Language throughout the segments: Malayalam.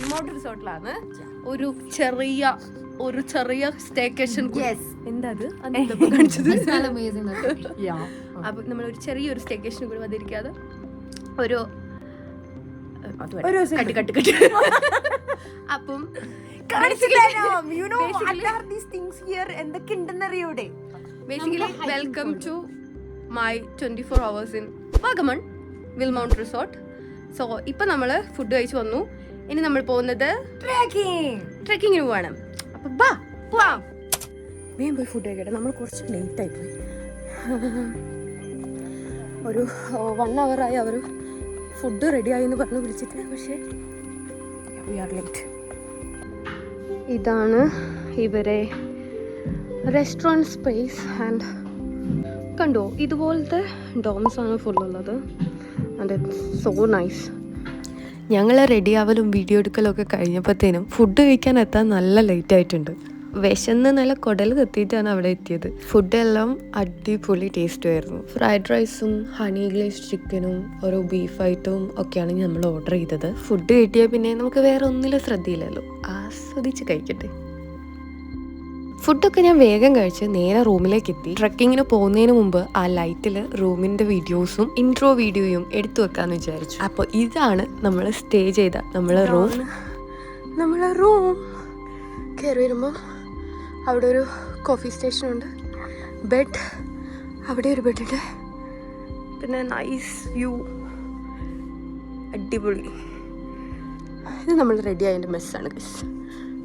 വിൽമൗണ്ട് റിസോർട്ടിലാണ് ഒരു ചെറിയ സ്റ്റേക്കേഷൻ. എന്താ അത് കാണിച്ചത്? അപ്പൊ നമ്മൾ ഒരു ചെറിയൊരു സ്റ്റേക്കേഷൻ കൂടി വന്നിരിക്കാതെ ഒരു അപ്പം basically welcome to my 24 hours in Vagamon Wilmount resort. So ഇപ്പൊ നമ്മള് ഫുഡ് കഴിച്ചു വന്നു. ഇനി നമ്മൾ പോകുന്നത് ട്രെക്കിങ്ങിന് പോവാണ്. അപ്പൊ പോവാം. വേഗം പോയി ഫുഡ് കഴിക്കട്ടെ. നമ്മൾ കുറച്ച് ലേറ്റ് ആയി പോയി. ഒരു 1 hour ആയി അവർ ഫുഡ് റെഡിയായി എന്ന് പറഞ്ഞ് വിളിച്ചിട്ട്. പക്ഷേ വി ആർ ലേറ്റ്. ഇതാണ് ഇവരെ റെസ്റ്റോറൻറ്റ് സ്പേസ്. ആൻഡ് കണ്ടോ, ഇതുപോലത്തെ ഡോംസ് ആണ് ഫുള്ളുള്ളത്. And it's so nice. ഞങ്ങൾ റെഡിയാവലും വീഡിയോ എടുക്കലും ഒക്കെ കഴിഞ്ഞപ്പോഴത്തേനും ഫുഡ് കഴിക്കാൻ എത്താൻ നല്ല ലേറ്റ് ആയിട്ടുണ്ട്. വിശന്ന് നല്ല കുടൽ കത്തിയിട്ടാണ് അവിടെ എത്തിയത്. ഫുഡെല്ലാം അടിപൊളി ടേസ്റ്റ് ആയിരുന്നു. ഫ്രൈഡ് റൈസും ഹണി ഗ്ലേസ് ചിക്കനും ഓരോ ബീഫ് ഐറ്റവും ഒക്കെയാണ് നമ്മൾ ഓർഡർ ചെയ്തത്. ഫുഡ് കിട്ടിയാൽ പിന്നെ നമുക്ക് വേറെ ഒന്നിലും ശ്രദ്ധയില്ലല്ലോ, ആസ്വദിച്ച് കഴിക്കട്ടെ. ഫുഡൊക്കെ ഞാൻ വേഗം കഴിച്ച് നേരെ റൂമിലേക്ക് എത്തി. ട്രക്കിങ്ങിന് പോകുന്നതിന് മുമ്പ് ആ ലൈറ്റിൽ റൂമിൻ്റെ വീഡിയോസും ഇൻട്രോ വീഡിയോയും എടുത്തു വെക്കാമെന്ന് വിചാരിച്ചു. അപ്പോൾ ഇതാണ് നമ്മൾ സ്റ്റേ ചെയ്ത നമ്മളെ റൂം. കയറി വരുമ്പോൾ അവിടെ ഒരു കോഫി സ്റ്റേഷനുണ്ട്. ബെഡ്, അവിടെ ഒരു ബെഡുണ്ട്. പിന്നെ നൈസ് വ്യൂ, അടിപൊളി. ഇത് നമ്മൾ റെഡി ആയതിൻ്റെ മെസ്സാണ് ഗൈസ്.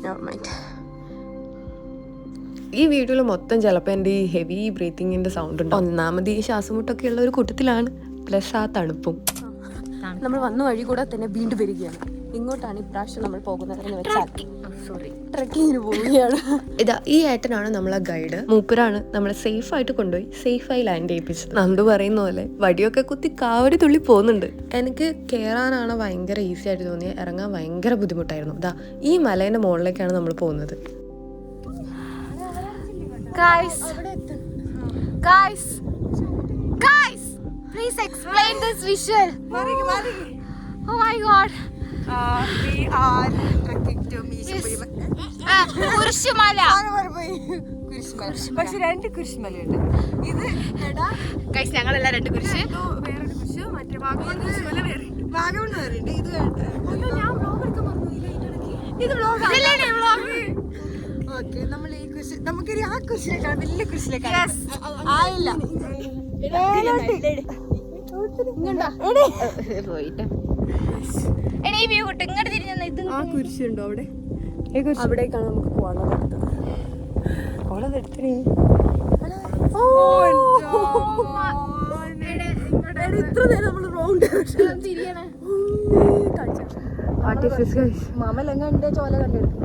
Never mind. ഈ വീഡിയോയിൽ മൊത്തം ചിലപ്പോൾ എൻ്റെ ഈ ഹെവി ബ്രീത്തിങ്ങിൻ്റെ സൗണ്ട് ഉണ്ട്. ഒന്നാമത് ഈ ശ്വാസമുട്ടൊക്കെ ഉള്ള ഒരു കൂട്ടത്തിലാണ്, പ്ലസ് ആ തണുപ്പും. നമ്മൾ വന്ന വഴി കൂടെ തന്നെ വീണ്ടും വരികയാണ്. ഇങ്ങോട്ടാണ് ഇപ്രാവശ്യം നമ്മൾ പോകുന്നതെന്ന് വെച്ചാൽ ട്രക്കിങ്ങിന് പോവുകയാണ്. ഇതാ ഈ ഏട്ടനാണ് നമ്മളെ ഗൈഡ്. മൂപ്പരാണ് നമ്മളെ സേഫായിട്ട് കൊണ്ടുപോയി സേഫായി ലാൻഡ് ചെയ്യിപ്പിച്ചത്. നന്ദു പറയുന്ന പോലെ വടിയൊക്കെ കുത്തി കാവടി തുള്ളി പോകുന്നുണ്ട്. എനിക്ക് കയറാനാണ് ഭയങ്കര ഈസി ആയിട്ട് തോന്നിയത്, ഇറങ്ങാൻ ഭയങ്കര ബുദ്ധിമുട്ടായിരുന്നു. ഇതാ ഈ മലേൻ്റെ മുകളിലേക്കാണ് നമ്മൾ പോകുന്നത്. Guys, please explain this visual. Oh my God. We are trekking to Meeshapuri. Kurisumala. പക്ഷെ 2 കുരിശുമലയുണ്ട്. ഇത് ഗൈസ് ഞങ്ങളെല്ലാം 2 കുരിശ്. വേറൊരു കുരിശ്, മറ്റേ വാഗമൺ കുരിശുമല വേറെ. വാഗമൺ വേറെയുണ്ട്. ഇത് ഞാൻ വ്ലോഗ് എടുക്കാൻ മറന്നില്ല. ഇത് വ്ലോഗ്. ഓക്കെ, നമ്മൾ ഈ കുരിശ് നമുക്കൊരു ആ കുരിശിലേക്കാണ്, വലിയ കുരിശിലേക്കാണ്. ആയില്ല പോയിട്ട് ഈ വ്യൂ കിട്ടും. ഇങ്ങോട്ട് തിരിഞ്ഞ ഇത് ആ കുരിശുണ്ടോ അവിടെ? അവിടേക്കാണ് നമുക്ക് പോകാനുള്ളത്. ഇത്ര നേരം നമ്മൾ റൗണ്ട് തിരിയണേ. മാമലങ്ങണ്ട് ചോല കണ്ടെടുക്കും.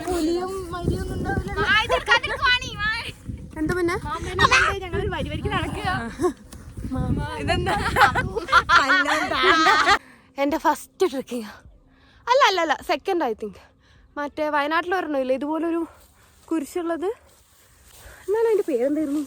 പുലിയും മരിയൊന്നും എന്താ പിന്നെ ഞങ്ങൾ വരി വരിക്ക് നടക്കുക. എൻ്റെ ഫസ്റ്റ് ട്രക്കിങ് അല്ല സെക്കൻഡ് ഐ തിങ്ക്. മറ്റേ വയനാട്ടിൽ വരണമില്ല ഇതുപോലൊരു കുരിശുള്ളത്. എന്നാലും അതിൻ്റെ പേരെന്തായിരുന്നു?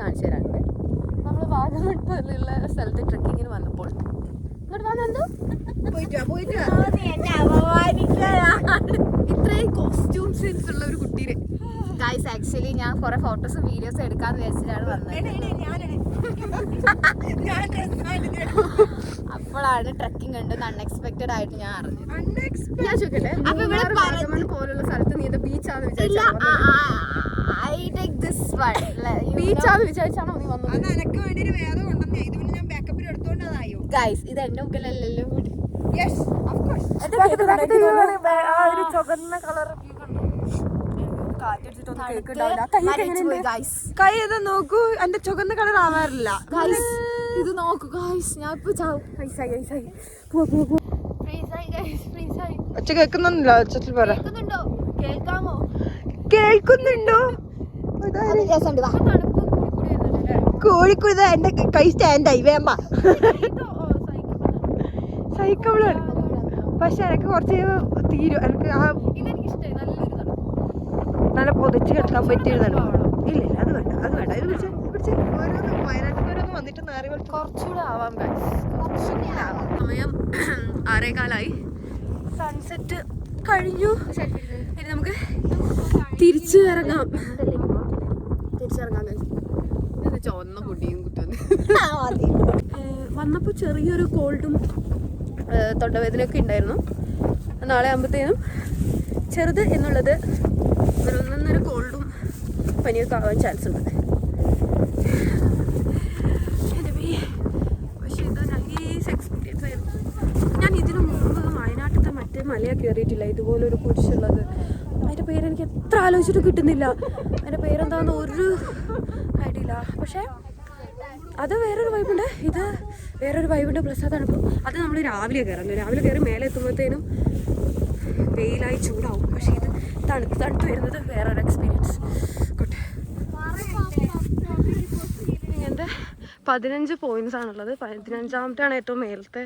കാണിച്ചു തരാണ്ട്. നമ്മൾ വാഗമൺ പോലുള്ള സ്ഥലത്ത് ട്രക്കിങ്ങിന് വന്നപ്പോൾ ഇങ്ങോട്ട് വന്നെന്തോ ഇത്രയും കോസ്റ്റ്യൂം സെൻസ് ഉള്ള ഒരു കുട്ടീനെ. ഗൈസ് ആക്ച്വലി ഞാൻ കുറെ ഫോട്ടോസും വീഡിയോസും എടുക്കാന്ന് വിചാരിച്ചിട്ടാണ് വന്നത്. അപ്പോഴാണ് ട്രക്കിംഗ് ഉണ്ടെന്ന് അൺഎക്സ്പെക്ടഡ് ആയിട്ട് ഞാൻ അറിഞ്ഞത്. ഞാൻ ചോദിക്കട്ടെ, അപ്പൊ ഇവിടെ വാഗമൺ പോലുള്ള സ്ഥലത്ത് നീ ബീച്ചാന്ന് ബീച്ചാന്ന് വിചാരിച്ചാണോ നീ വന്നത്? ഗൈസ് ഇത് എന്റെ മുക്കിലല്ലല്ലോ. ചുവന്ന കളർ കൈ ഇത് നോക്കൂ, എന്റെ ചുവന്ന കളർ ആവാറില്ല. ഇത് നോക്കൂ ഗൈസ്, ഞാൻ ഇപ്പൊ ചാവും. ഒച്ച കേൾക്കുന്നുണ്ടോ? കേൾക്കുന്നുണ്ടോ? കേൾക്കാമോ? കേൾക്കുന്നുണ്ടോ? കോഴിക്കോട് എന്റെ കൈ സ്റ്റാൻഡായി വേമ്പ സൈക്കിളാണ്. പക്ഷെ എനിക്ക് കുറച്ച് തീരും. എനിക്ക് ആ നല്ല പൊതിച്ച് കിടക്കാൻ പറ്റിയതാണ്. ഇല്ല അത് വേണ്ട, അത് വേണ്ട. ഇത് പിടിച്ച് പിടിച്ച് ഓരോന്നും വയനാട്ടിൽ വന്നിട്ട് നേരെ കുറച്ചുകൂടെ ആവാം. സമയം 6:15. സൺസെറ്റ് കഴിഞ്ഞു. ഇനി നമുക്ക് തിരിച്ചു ഇറങ്ങാം. ചുവന്ന പൊടിയും കുറ്റുവന്ന് വന്നപ്പോൾ ചെറിയൊരു കോൾഡും തൊണ്ടവേദനയൊക്കെ ഉണ്ടായിരുന്നു. നാളെ ആകുമ്പോഴത്തേനും ചെറുത് എന്നുള്ളത് ഒരു 1.5 കോൾഡും പനിയൊക്കെ ആവാൻ ചാൻസ് ഉണ്ട്. പക്ഷേ ഇത് നൈസ് എക്സ്പീരിയൻസ് ആയിരുന്നു. ഞാൻ ഇതിനു മുമ്പ് വയനാട്ടിലത്തെ മറ്റേ മലയാണ് കയറിയിട്ടില്ല, ഇതുപോലൊരു കുരിശുള്ളത്. അതിൻ്റെ പേരെനിക്ക് എത്ര ആലോചിച്ചിട്ട് കിട്ടുന്നില്ല. അതിൻ്റെ പേരെന്താണെന്ന് ഒരു ഐഡിയ ഇല്ല. പക്ഷേ അത് വേറൊരു വൈബുണ്ട്, ഇത് വേറൊരു വൈബുണ്ട്. പ്ലസ് അതാണ് ഇപ്പോൾ അത് നമ്മൾ രാവിലെ കയറുന്നത്. രാവിലെ കയറി മേലെ എത്തുമ്പോഴത്തേനും വെയിലായി ചൂടാവും. പക്ഷേ ഇത് തണുത്ത് വരുന്നത് വേറൊരു എക്സ്പീരിയൻസ്. ഗുഡ്. ഇങ്ങനത്തെ 15 പോയിന്റ്സ് ആണുള്ളത്. 15ാമത്തെയാണ് ഏറ്റവും മേലത്തെ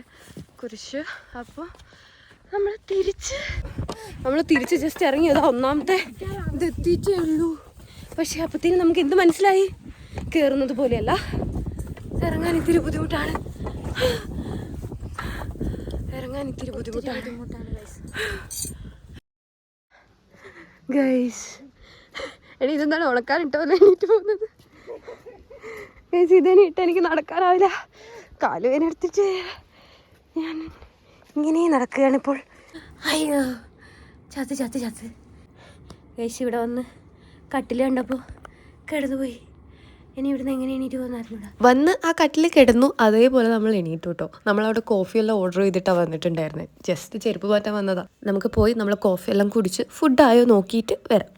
കുരിശ്. അപ്പോൾ നമ്മൾ തിരിച്ച് ജസ്റ്റ് ഇറങ്ങിയത് 1ാമത്തെ ഇത് എത്തിയിട്ടേ ഉള്ളൂ. പക്ഷേ അപ്പോഴത്തേനും നമുക്ക് എന്ത് മനസ്സിലായി? കയറുന്നത് പോലെയല്ല, ഇറങ്ങാൻ ഇത്തിരി ബുദ്ധിമുട്ടാണ്. ഗൈസ് എടി ഇതെന്താണ് ഉണക്കാനിട്ടോ എണീറ്റ് പോകുന്നത്? ഗൈസ് ഇതെന്നെ ഇട്ട് എനിക്ക് നടക്കാനാവില്ല. കാലുവേന എടുത്തിട്ട് ഞാൻ ഇങ്ങനെ നടക്കുകയാണിപ്പോൾ. അയ്യോ ചത്ത് ഗൈസ് ഇവിടെ വന്ന് കട്ടിൽ കണ്ടപ്പോൾ കിടന്നുപോയി. ഇനി ഇവിടുന്ന് എങ്ങനെ എണീറ്റ് പോകുന്നായിരുന്നു? വന്ന് ആ കട്ടിൽ കിടന്നു. അതേപോലെ നമ്മൾ എണീറ്റു കേട്ടോ. നമ്മളവിടെ കോഫിയെല്ലാം ഓർഡർ ചെയ്തിട്ടാണ് വന്നിട്ടുണ്ടായിരുന്നത്. ജസ്റ്റ് ചെരുപ്പ് മാറ്റാൻ വന്നതാ. നമുക്ക് പോയി നമ്മൾ കോഫിയെല്ലാം കുടിച്ച് ഫുഡായോ നോക്കിയിട്ട് വരാം.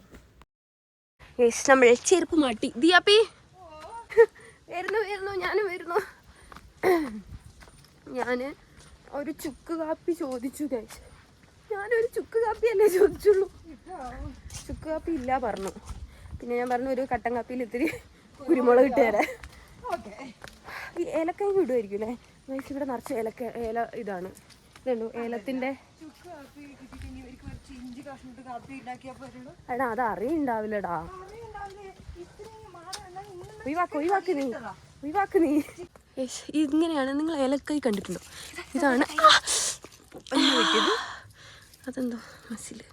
ഗൈസ് നമ്മൾ ചെരുപ്പ് മാറ്റി. ദിയാപ്പി വരുന്നു ഞാനും വരുന്നു. ഞാൻ ഒരു ചുക്ക് കാപ്പി ചോദിച്ചു ഗൈസ്. ഞാനൊരു ചുക്ക് കാപ്പിയല്ലേ ചോദിച്ചുള്ളൂ. ചുക്ക് കാപ്പി ഇല്ല പറഞ്ഞു. പിന്നെ ഞാൻ പറഞ്ഞു ഒരു കട്ടൻ കാപ്പിയിൽ ഇത്തിരി കുരുമുളക് ഇട്ട് തരാം. ഏലക്കായും ഇടുമായിരിക്കും അല്ലേ ഗൈസ്? ഇവിടെ നിറച്ച് ഏല ഇതാണ്. ഇതുണ്ടോ ഏലത്തിൻ്റെ? എടാ അത് അറിയുണ്ടാവില്ലടാ. ഒഴിവാക്ക് നീ. ഇങ്ങനെയാണ്. നിങ്ങൾ ഏലക്കായ് കണ്ടിട്ടുണ്ടോ? ഇതാണ് അതെന്തോ മസില്.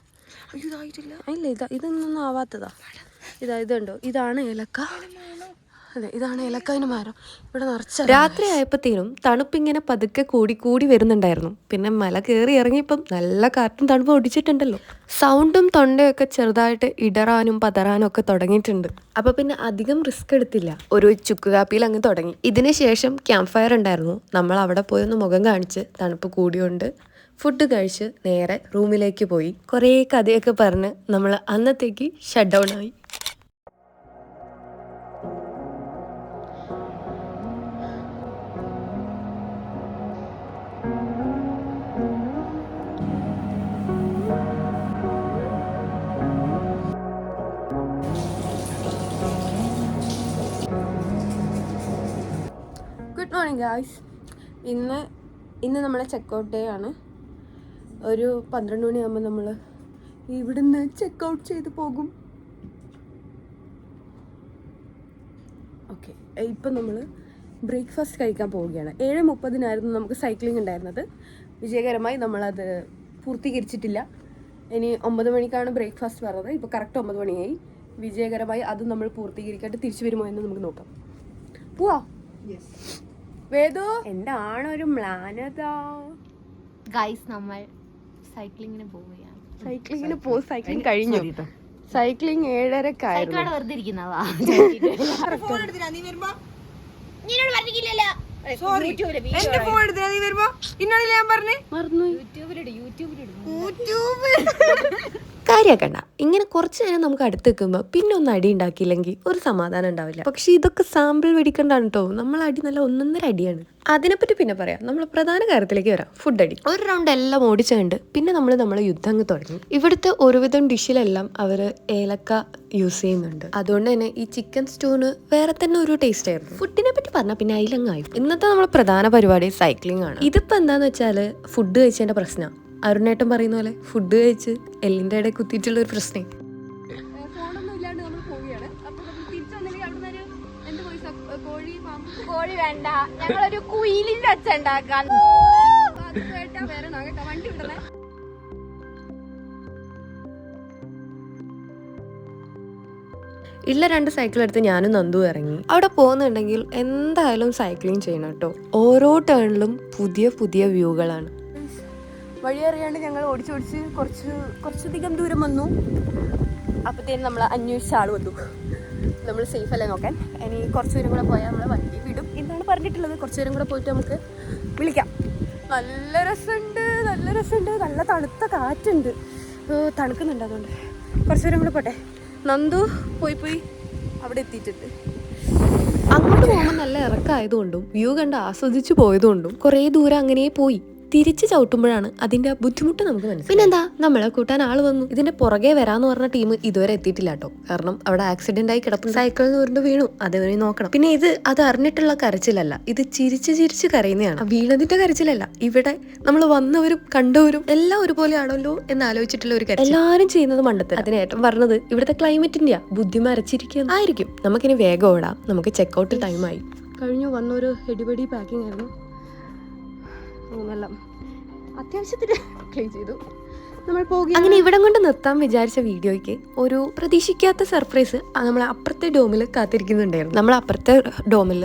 അയ്യോ ഇതായിട്ടില്ല. ഇല്ല ഇതൊന്നും ആവാത്തതാ. ഇതുണ്ടോ? ഇതാണ് ഏലക്ക. അതെ ഇതാണ് ഏലക്കായൻ്റെ മരം. ഇവിടെ നിറച്ച. രാത്രി ആയപ്പോഴത്തേനും തണുപ്പിങ്ങനെ പതുക്കെ കൂടി വരുന്നുണ്ടായിരുന്നു. പിന്നെ മല കയറി ഇറങ്ങിയപ്പം നല്ല കാറ്റും തണുപ്പും ഒടിച്ചിട്ടുണ്ടല്ലോ. സൗണ്ടും തൊണ്ടയൊക്കെ ചെറുതായിട്ട് ഇടറാനും പതറാനും ഒക്കെ തുടങ്ങിയിട്ടുണ്ട്. അപ്പൊ പിന്നെ അധികം റിസ്ക് എടുത്തില്ല. ഒരു ചുക്ക് കാപ്പിയിൽ അങ്ങ് തുടങ്ങി. ഇതിന് ശേഷം ക്യാമ്പ് ഫയർ ഉണ്ടായിരുന്നു. നമ്മൾ അവിടെ പോയി ഒന്ന് മുഖം കാണിച്ച് തണുപ്പ് കൂടിയോണ്ട് ഫുഡ് കഴിച്ച് നേരെ റൂമിലേക്ക് പോയി. കുറേ കഥയൊക്കെ പറഞ്ഞ് നമ്മൾ അന്നത്തേക്ക് ഷട്ട് ഡൗൺ ആയി. Good morning guys. ഇന്ന് നമ്മളെ ചെക്കൗട്ട് ഡേ ആണ്. ഒരു 12 മണിയാകുമ്പോൾ നമ്മൾ ഇവിടുന്ന് ചെക്കൗട്ട് ചെയ്ത് പോകും. ഓക്കെ, ഇപ്പം നമ്മൾ ബ്രേക്ക്ഫാസ്റ്റ് കഴിക്കാൻ പോവുകയാണ്. 7:30 നമുക്ക് സൈക്ലിംഗ് ഉണ്ടായിരുന്നത്. വിജയകരമായി നമ്മളത് പൂർത്തീകരിച്ചിട്ടില്ല. ഇനി 9 മണിക്കാണ് ബ്രേക്ക്ഫാസ്റ്റ് പറഞ്ഞത്. ഇപ്പോൾ കറക്റ്റ് 9 മണിയായി. വിജയകരമായി അത് നമ്മൾ പൂർത്തീകരിക്കാണ്ട് തിരിച്ചു വരുമോ എന്ന് നമുക്ക് നോക്കാം. പോവാ വേദു? എന്താണൊരു പ്ലാനതാ ഗൈസ്, നമ്മൾ സൈക്ലിങ്ങിന് പോവുകയാണ്. സൈക്ലിംഗ് കഴിഞ്ഞു. സൈക്ലിംഗ് 7:30 വെറുതെ ഇരിക്കുന്നതാ. കാര്യമാക്കണ്ട. ഇങ്ങനെ കുറച്ച് നേരം നമുക്ക് അടുത്ത് നിൽക്കുമ്പോൾ പിന്നെ ഒന്ന് അടി ഉണ്ടാക്കിയില്ലെങ്കിൽ ഒരു സമാധാനം ഉണ്ടാവില്ല. പക്ഷെ ഇതൊക്കെ സാമ്പിൾ വെടിക്കണ്ടാണ് കേട്ടോ. നമ്മൾ അടി നല്ല ഒന്നൊന്നര അടിയാണ്. അതിനെപ്പറ്റി പിന്നെ പറയാം. നമ്മൾ പ്രധാന കാര്യത്തിലേക്ക് വരാം. ഫുഡ് അടി. ഒരു റൗണ്ട് എല്ലാം ഓടിച്ചുകൊണ്ട് പിന്നെ നമ്മളെ യുദ്ധം അങ്ങ് തുടങ്ങി. ഇവിടുത്തെ ഒരുവിധം ഡിഷിലെല്ലാം അവർ ഏലക്ക യൂസ് ചെയ്യുന്നുണ്ട്. അതുകൊണ്ട് തന്നെ ഈ ചിക്കൻ സ്റ്റൂന് വേറെ തന്നെ ഒരു ടേസ്റ്റ് ആയിരുന്നു. ഫുഡിനെ പറ്റി പറഞ്ഞാൽ പിന്നെ അതിലങ്ങായി. ഇന്നത്തെ നമ്മളെ പ്രധാന പരിപാടി സൈക്ലിംഗ് ആണ്. ഇതിപ്പോൾ എന്താന്ന് വെച്ചാൽ ഫുഡ് കഴിച്ചതിന്റെ പ്രശ്നം. അരുണേട്ടൻ പറയുന്ന പോലെ ഫുഡ് കഴിച്ച് എല്ലിന്റെ ഇടയിൽ കുത്തിയിട്ടുള്ള ഒരു പ്രശ്നം. ഫോണൊന്നും ഇല്ലാണ്ട് നമ്മൾ പോവുകയാണ്. അപ്പൊ നമ്മൾ തിരിച്ചു വന്നില്ലെങ്കിൽ അവിടെ നിന്ന് എന്ത് പോയി കോഴി കോഴി വേണ്ട, ഞങ്ങളൊരു കുയിലിന്റെ അച്ഛ ഉണ്ടാക്കാൻ. അത് കേട്ടാ വേറെ കേട്ടോ വണ്ടി വിടണേ. ഇല്ല 2 സൈക്കിൾ എടുത്ത് ഞാനും നന്ദു ഇറങ്ങി. അവിടെ പോകുന്നുണ്ടെങ്കിൽ എന്തായാലും സൈക്ലിംഗ് ചെയ്യണം കേട്ടോ. ഓരോ ടേണിലും പുതിയ പുതിയ വ്യൂകളാണ്. വഴി അറിയാണ്ട് ഞങ്ങൾ ഓടിച്ചോടിച്ച് കുറച്ചധികം ദൂരം വന്നു. അപ്പോഴത്തേനും നമ്മൾ അന്വേഷിച്ച ആൾ വന്നു. നമ്മൾ സേഫ് അല്ലേ നോക്കാൻ. ഇനി കുറച്ച് ദൂരം കൂടെ പോയാൽ നമ്മളെ വണ്ടി വിടും എന്നാണ് പറഞ്ഞിട്ടുള്ളത്. കുറച്ച് ദൂരം കൂടെ പോയിട്ട് നമുക്ക് വിളിക്കാം. നല്ല രസമുണ്ട്, നല്ല തണുത്ത കാറ്റുണ്ട്. തണുക്കുന്നുണ്ട്. അതുകൊണ്ട് കുറച്ച് ദൂരം കൂടെ പോട്ടെ. നന്ദു പോയി അവിടെ എത്തിയിട്ടുണ്ട്. അങ്ങോട്ട് പോകുമ്പോൾ നല്ല ഇറക്കമായതുകൊണ്ടും വ്യൂ കണ്ട് ആസ്വദിച്ചു പോയതുകൊണ്ടും കുറേ ദൂരം അങ്ങനെ പോയി. തിരിച്ച് ചവിട്ടുമ്പോഴാണ് അതിന്റെ ബുദ്ധിമുട്ട് നമുക്ക് മനസ്സിലായി. പിന്നെന്താ, നമ്മളെ കൂട്ടാൻ ആള് വന്നു. ഇതിന്റെ പുറകെ വരാന്ന് പറഞ്ഞ ടീം ഇതുവരെ എത്തിയിട്ടില്ല കേട്ടോ. കാരണം അവിടെ ആക്സിഡന്റ് ആയി കിടപ്പും സൈക്കിളിൽ നിന്ന് വീണു. അതേവരെ നോക്കണം. പിന്നെ അത് അറിഞ്ഞിട്ടുള്ള കരച്ചിലല്ല, ഇത് ചിരിച്ച് കരയുന്നതാണ്. വീണതിന്റെ കരച്ചിലല്ല. ഇവിടെ നമ്മൾ വന്നവരും കണ്ടവരും എല്ലാം ഒരുപോലെ ആണല്ലോ എന്ന് ആലോചിച്ചിട്ടുള്ള ഒരു കരച്ചിൽ. എല്ലാവരും ചെയ്യുന്നത് മണ്ടത്തിൽ. അതിനേറ്റം പറഞ്ഞത് ഇവിടുത്തെ ക്ലൈമറ്റിന്റെയാ. ബുദ്ധി മരച്ചിരിക്കുക ആയിരിക്കും. നമുക്കിനി വേഗം ഓടാം. നമുക്ക് ചെക്കൗട്ട് ടൈമായി കഴിഞ്ഞു. വന്നൊരു ഹെഡിബഡി പാക്കിംഗ് ആയിരുന്നു. എല്ലാം അത്യാവശ്യത്തിന് ക്ലീൻ ചെയ്തു. നമ്മൾ പോകുക. അങ്ങനെ ഇവിടം കൊണ്ട് നിർത്താൻ വിചാരിച്ച വീഡിയോയ്ക്ക് ഒരു പ്രതീക്ഷിക്കാത്ത സർപ്രൈസ് നമ്മളെ അപ്പുറത്തെ ഡോമിൽ കാത്തിരിക്കുന്നുണ്ടായിരുന്നു. നമ്മൾ അപ്പുറത്തെ ഡോമിൽ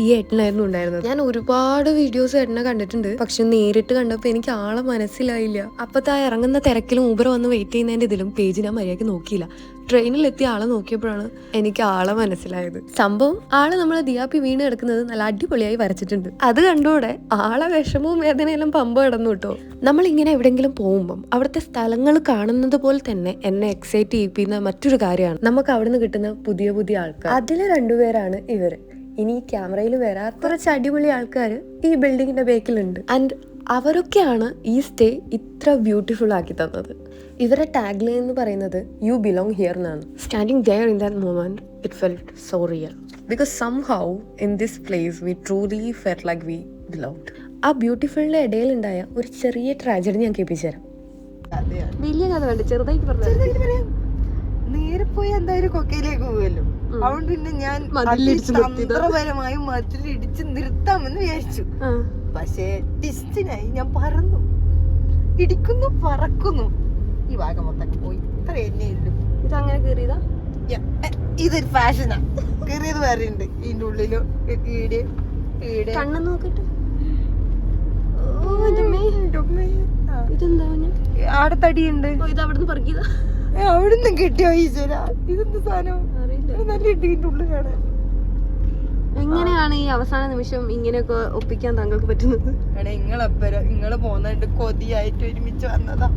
ഈ ഏട്ടനായിരുന്നു ഉണ്ടായിരുന്നത്. ഞാൻ ഒരുപാട് വീഡിയോസ് ഏട്ടനെ കണ്ടിട്ടുണ്ട്. പക്ഷെ നേരിട്ട് കണ്ടപ്പോൾ എനിക്ക് ആളെ മനസ്സിലായില്ല. അപ്പത്തെ ഇറങ്ങുന്ന തിരക്കിലും ഊബർ വന്ന് വെയിറ്റ് ചെയ്യുന്നതിന്റെ ഇതിലും പേജ് ഞാൻ മര്യാദയ്ക്ക് നോക്കിയില്ല. ട്രെയിനിലെത്തി ആളെ നോക്കിയപ്പോഴാണ് എനിക്ക് ആളെ മനസ്സിലായത്. സംഭവം ആള് നമ്മളെ ദിയാപ്പി വീണ് കിടക്കുന്നത് നല്ല അടിപൊളിയായി വരച്ചിട്ടുണ്ട്. അത് കണ്ടോടെ ആളെ വിഷമവും വേദനയെല്ലാം പമ്പ കിടന്നു കേട്ടോ. നമ്മളിങ്ങനെ എവിടെയെങ്കിലും പോകുമ്പം അവിടുത്തെ സ്ഥലങ്ങൾ കാണുന്നത് പോലെ തന്നെ എന്നെ എക്സൈറ്റ് ചെയ്യിപ്പിക്കുന്ന മറ്റൊരു കാര്യമാണ് നമുക്ക് അവിടുന്ന് കിട്ടുന്ന പുതിയ പുതിയ ആൾക്കാർ. അതിൽ 2 പേരാണ് ഇവര്. ഇനി ഈ ക്യാമറയിൽ വരാത്ത കുറച്ച് അടിപൊളി ആൾക്കാർ ഈ ബിൽഡിങ്ങിന്റെ ബേക്കിലുണ്ട്. ആൻഡ് അവരൊക്കെയാണ് ഈ സ്റ്റേ ഇത്ര ബ്യൂട്ടിഫുൾ ആക്കി തന്നത്. ഇവരെ ടാഗ് ലൈൻ എന്ന് പറയുന്നത് യു ബിലോങ് ഹിയർ എന്നാണ്. Standing there in that moment it felt so real because somehow in this place we truly felt like we belonged. ആ ബ്യൂട്ടിഫുളിന്റെ ഇടയിലുണ്ടായ ഒരു ചെറിയ ട്രാജഡി ഞാൻ കേൾപ്പിച്ചു തരാം. വലിയ കഥ വേണ്ട, ചെറുതായിട്ട് പറയാം. നേരെ പോയി എന്തായാലും കൊക്കയിലേക്ക് പോകുമല്ലോ. അതുകൊണ്ട് പിന്നെ ഞാൻ തന്ത്രപരമായി മതിലിടിച്ച് നിർത്താമെന്ന് വിചാരിച്ചു. പക്ഷേ ഡിസ്റ്റിനായി ഞാൻ പറന്നു, ഇടിക്കുന്നു, പറക്കുന്നു. ഈ ഭാഗം മൊത്തം പോയി. ഇത്ര എന്നെ ഇല്ലു. ഇതങ്ങനെ കയറിയതാ. ഇതൊരു ഫാഷനാ. കയറിയത് വേറെ ഉണ്ട്. ഇതിന്റെ ഉള്ളിലോ കണ്ണ് നോക്കട്ടെ. ആടെ തടിയുണ്ട്. ഇത് അവിടുന്ന് പറക്കിയതാ. അവിടുന്ന് കിട്ടിയോ ഈശ്വര? ഇതെന്ത് സാധനം? നല്ല ഇതിന്റെ ഉള്ളിൽ കാണാൻ. എങ്ങനെയാണ് ഈ അവസാന നിമിഷം ഇങ്ങനെയൊക്കെ ഒപ്പിക്കാൻ താങ്കൾക്ക് പറ്റുന്നത്? ഇങ്ങള് പോന്നിട്ട് കൊതിയായിട്ട് ഒരുമിച്ച് വന്നതാ.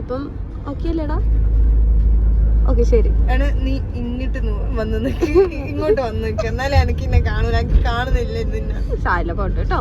ഇപ്പം ഓക്കെ അല്ലേടാ? ഓക്കെ ശരി. നീ ഇങ്ങോട്ട് വന്ന് നിക്ക്, ഇങ്ങോട്ട് വന്ന് നിക്ക്. എന്നാലേ എനിക്ക് എന്നെ കാണൂല. എനിക്ക് കാണുന്നില്ല. സാരില്ല പോട്ടെ കേട്ടോ.